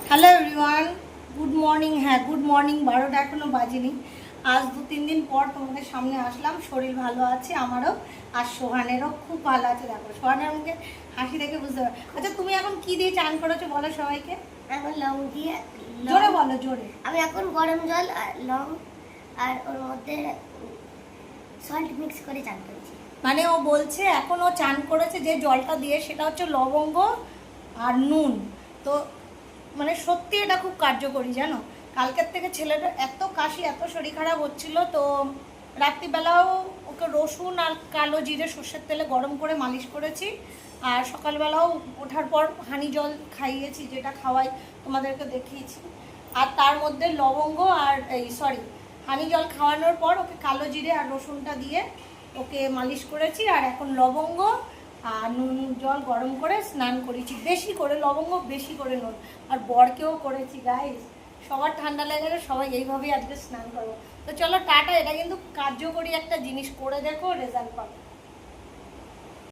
Hello everyone, good morning. হ্যাঁ, good morning. 12টা এখনও বাজেনি। আজ 2-3 দিন পর তোমাদের সামনে আসলাম। শরীর ভালো আছে আমারও, আর সোহানেরও খুব ভালো আছে। দেখো সোহানের মুখে হাসি দেখে বুঝতে পারো। আচ্ছা, তুমি এখন কি দিয়ে চান করেছো বলো সবাইকে। এখন লং দিয়ে জোরে বলো, জোরে। আমি এখন গরম জল আর লং আর ওর মধ্যে সল্ট মিক্স করে চান করেছি। মানে ও বলছে এখন ও চান করেছে যে জলটা দিয়ে, সেটা হচ্ছে লবঙ্গ আর নুন। তো মানে সত্যি এটা খুব কার্যকরী, জানো। কালকের থেকে ছেলেটার এত কাশি, এত শরীর খারাপ হচ্ছিল, তো রাত্রিবেলাও ওকে রসুন আর কালো জিরে সর্ষের তেলে গরম করে মালিশ করেছি। আর সকালবেলাও ওঠার পর হানি জল খাইয়েছি, যেটা খাওয়াই তোমাদেরকে দেখিয়েছি। আর তার মধ্যে লবঙ্গ আর হানি জল খাওয়ানোর পর ওকে কালো জিরে আর রসুনটা দিয়ে ওকে মালিশ করেছি। আর এখন লবঙ্গ আর নুন জল গরম করে স্নান করেছি, বেশি করে লবঙ্গ, বেশি করে নুন। আর বরকেও করেছি গাইস। সবার ঠান্ডা লেগে গেলে সবাই এইভাবেই আজকে স্নান করবো। তো চলো টাটা। এটা কিন্তু কার্যকরী একটা জিনিস, করে দেখো, রেজাল্ট পাবে।